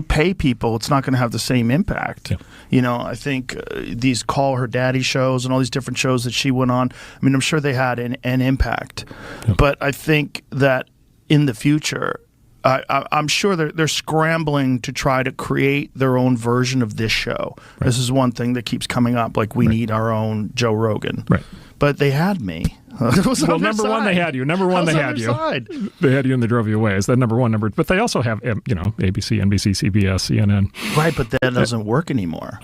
pay people, it's not going to have the same impact. Yeah. I think these Call Her Daddy shows and all these different shows that she went on, I'm sure they had an impact. Yeah. But I think that in the future, I'm sure they're scrambling to try to create their own version of this show. Right. This is one thing that keeps coming up, like we need our own Joe Rogan. Right. But they had me. Well, number one, they had you. Number one, they had you. They had you and they drove you away. Is that number one? But they also have, ABC, NBC, CBS, CNN. Right, but that doesn't work anymore.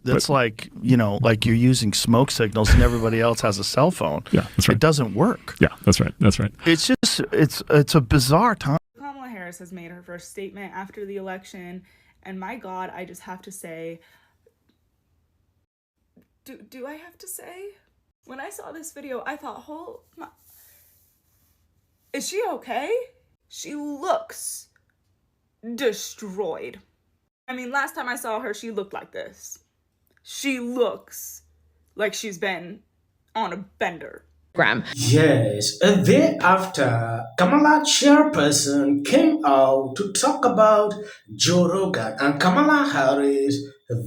That's like you're using smoke signals and everybody else has a cell phone. Yeah, that's right. It doesn't work. Yeah, that's right. That's right. It's just, it's a bizarre time. Kamala Harris has made her first statement after the election, and my God, I just have to say, do I have to say? When I saw this video, I thought, is she okay? She looks destroyed. Last time I saw her, she looked like this. She looks like she's been on a bender. Yes, a day after, Kamala chairperson came out to talk about Joe Rogan and Kamala Harris.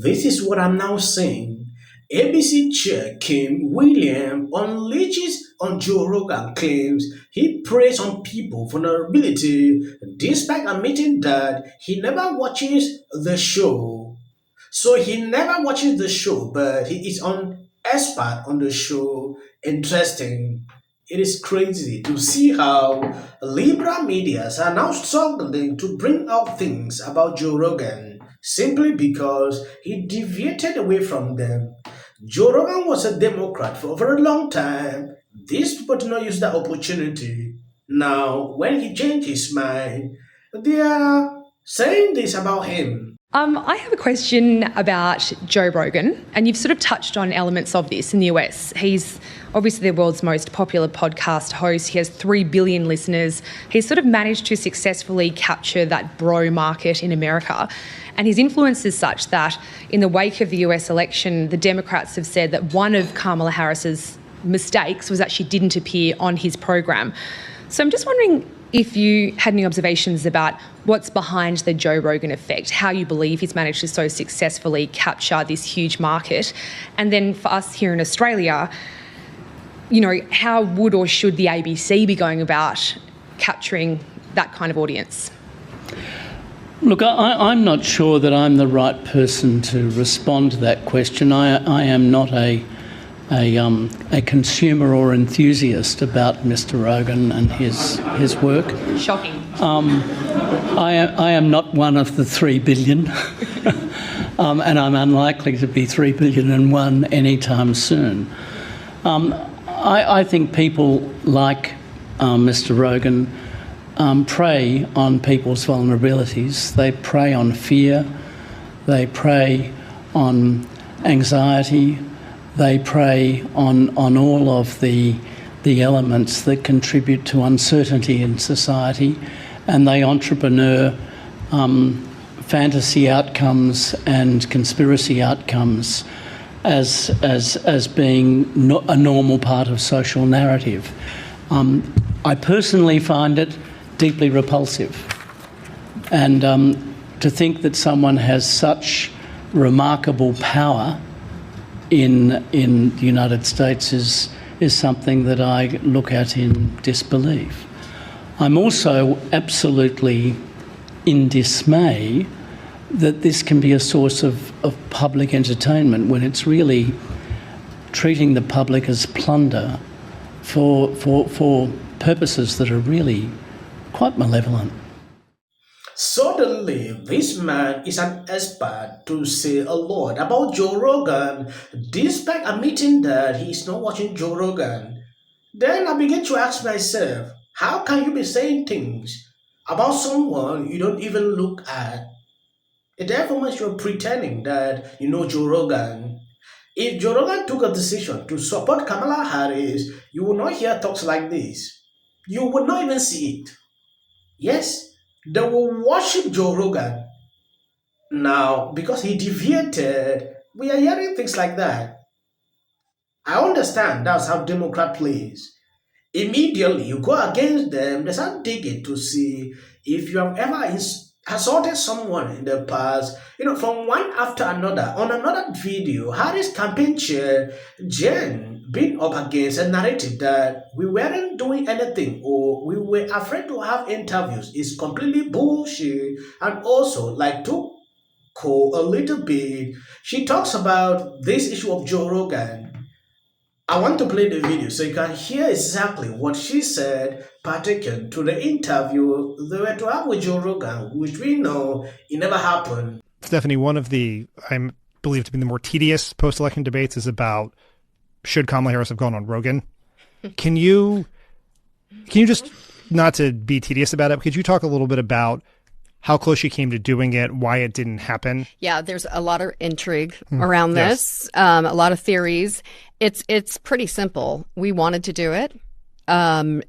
This is what I'm now saying. ABC chair Kim Williams unleashes on Joe Rogan, claims he preys on people's vulnerability despite admitting that he never watches the show. So he never watches the show, but he is an expert on the show. Interesting. It is crazy to see how liberal medias are now struggling to bring out things about Joe Rogan simply because he deviated away from them. Joe Rogan was a Democrat for a very long time. These people did not use that opportunity. Now, when he changed his mind, they are saying this about him. I have a question about Joe Rogan, and you've sort of touched on elements of this in the US. He's obviously the world's most popular podcast host. He has 3 billion listeners. He's sort of managed to successfully capture that bro market in America. And his influence is such that in the wake of the US election, the Democrats have said that one of Kamala Harris's mistakes was that she didn't appear on his program. So I'm just wondering if you had any observations about what's behind the Joe Rogan effect, how you believe he's managed to so successfully capture this huge market. And then for us here in Australia, how would or should the ABC be going about capturing that kind of audience? Look, I'm not sure that I'm the right person to respond to that question. I am not a consumer or enthusiast about Mr. Rogan and his work. Shocking. I am not one of the 3 billion, and I'm unlikely to be 3 billion and one anytime soon. I think people like Mr. Rogan prey on people's vulnerabilities. They prey on fear, they prey on anxiety, they prey on all of the elements that contribute to uncertainty in society, and they entrepreneur fantasy outcomes and conspiracy outcomes as being a normal part of social narrative. I personally find it deeply repulsive, and to think that someone has such remarkable power in the United States is something that I look at in disbelief. I'm also absolutely in dismay that this can be a source of public entertainment when it's really treating the public as plunder for purposes that are really quite malevolent. Suddenly, this man is an expert to say a lot about Joe Rogan, despite admitting that he is not watching Joe Rogan. Then I begin to ask myself, how can you be saying things about someone you don't even look at? It therefore means you're pretending that you know Joe Rogan. If Joe Rogan took a decision to support Kamala Harris, you will not hear talks like this. You would not even see it. Yes, they will worship Joe Rogan. Now, because he deviated, we are hearing things like that. I understand that's how Democrat plays. Immediately you go against them, they start digging to see if you have ever assaulted someone in the past, from one after another. On another video, Harris campaign chair Jen being up against a narrative that we weren't doing anything or we were afraid to have interviews is completely bullshit. And also, like to quote a little bit, she talks about this issue of Joe Rogan. I want to play the video so you can hear exactly what she said pertaining to the interview they were to have with Joe Rogan, which we know it never happened. Stephanie, one of the, I believe to be the more tedious post-election debates is about should Kamala Harris have gone on Rogan? Can you just, not to be tedious about it, could you talk a little bit about how close she came to doing it, why it didn't happen? Yeah, there's a lot of intrigue around this, a lot of theories. It's pretty simple. We wanted to do it. I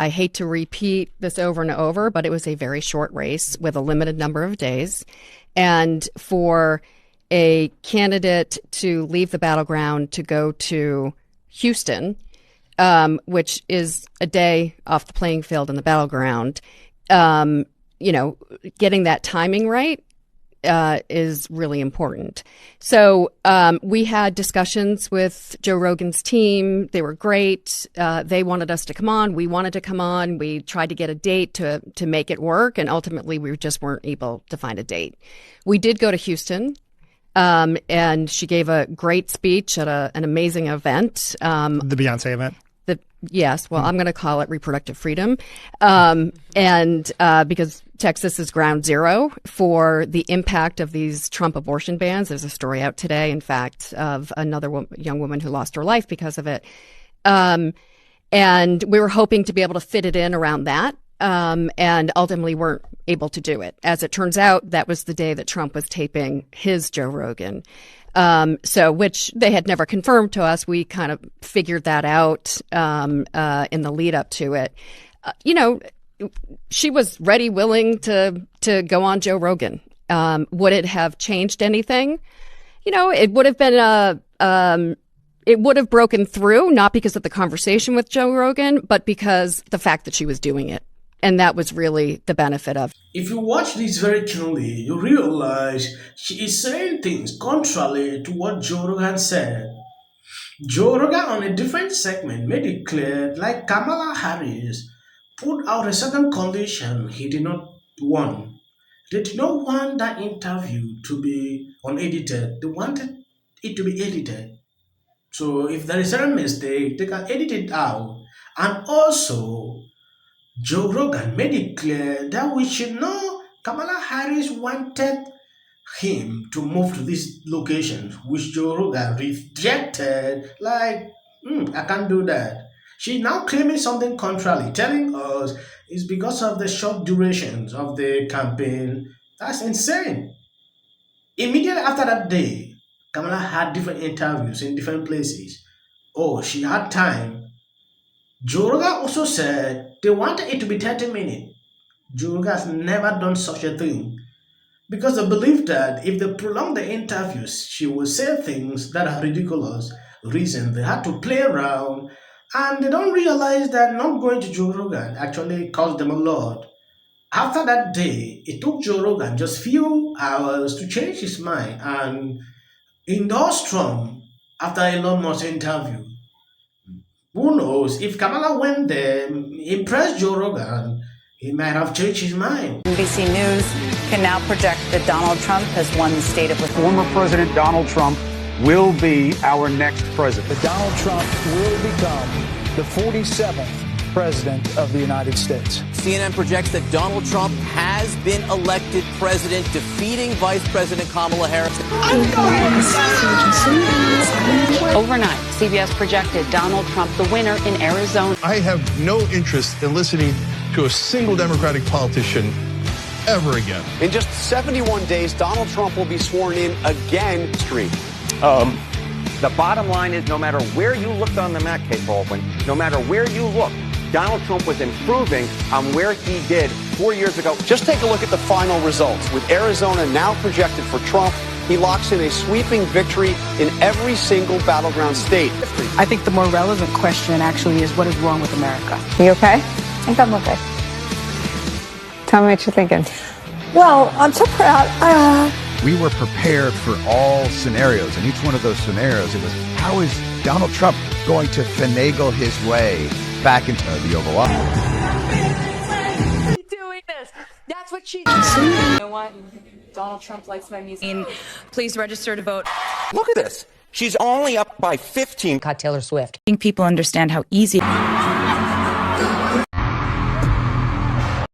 hate to repeat this over and over, but it was a very short race with a limited number of days. And for a candidate to leave the battleground to go to Houston, which is a day off the playing field in the battleground, getting that timing right is really important. So we had discussions with Joe Rogan's team. They were great. They wanted us to come on. We wanted to come on. We tried to get a date to make it work, and ultimately we just weren't able to find a date. We did go to Houston, and she gave a great speech at an amazing event. The Beyonce event? Yes. Well, I'm going to call it reproductive freedom. And because Texas is ground zero for the impact of these Trump abortion bans. There's a story out today, in fact, of another young woman who lost her life because of it. And we were hoping to be able to fit it in around that. And ultimately weren't able to do it. As it turns out, that was the day that Trump was taping his Joe Rogan. Which they had never confirmed to us. We kind of figured that out in the lead up to it. She was ready, willing to go on Joe Rogan. Would it have changed anything? It would have been it would have broken through, not because of the conversation with Joe Rogan, but because the fact that she was doing it. And that was really the benefit of. If you watch this very keenly, you realize she is saying things contrary to what Joe Rogan said. Joe Rogan on a different segment made it clear, like Kamala Harris put out a certain condition he did not want. They did not want that interview to be unedited. They wanted it to be edited. So if there is a mistake, they can edit it out. And also, Joe Rogan made it clear that we should know Kamala Harris wanted him to move to this location, which Joe Rogan rejected. I can't do that. She's now claiming something contrary, telling us it's because of the short durations of the campaign. That's insane. Immediately after that day, Kamala had different interviews in different places. Oh, she had time. Joe Rogan also said they wanted it to be 30 minutes. Joe Rogan has never done such a thing because they believe that if they prolong the interviews, she will say things that are ridiculous. Reason they had to play around, and they don't realize that not going to Joe Rogan actually cost them a lot. After that day, it took Joe Rogan just few hours to change his mind and endorse Trump after Elon Musk's interview. Who knows? If Kamala went there, impressed Joe Rogan, he might have changed his mind. NBC News can now project that Donald Trump has won the state of Wisconsin. Former President Donald Trump will be our next president. But Donald Trump will become the 47th president of the United States. CNN projects that Donald Trump has been elected president, defeating Vice President Kamala Harris. Overnight, CBS projected Donald Trump the winner in Arizona. I have no interest in listening to a single Democratic politician ever again. In just 71 days, Donald Trump will be sworn in again. Street. The bottom line is no matter where you looked on the map, Kate Baldwin, no matter where you look, Donald Trump was improving on where he did 4 years ago. Just take a look at the final results. With Arizona now projected for Trump, he locks in a sweeping victory in every single battleground state. I think the more relevant question actually is what is wrong with America? You okay? I think I'm okay. Tell me what you're thinking. Well, I'm so proud. We were prepared for all scenarios, and each one of those scenarios, it was, how is Donald Trump going to finagle his way back into the Oval Office? Doing this. That's what she does. You know what? Donald Trump likes my music. Please register to vote. Look at this. She's only up by 15. Taylor Swift. I think people understand how easy.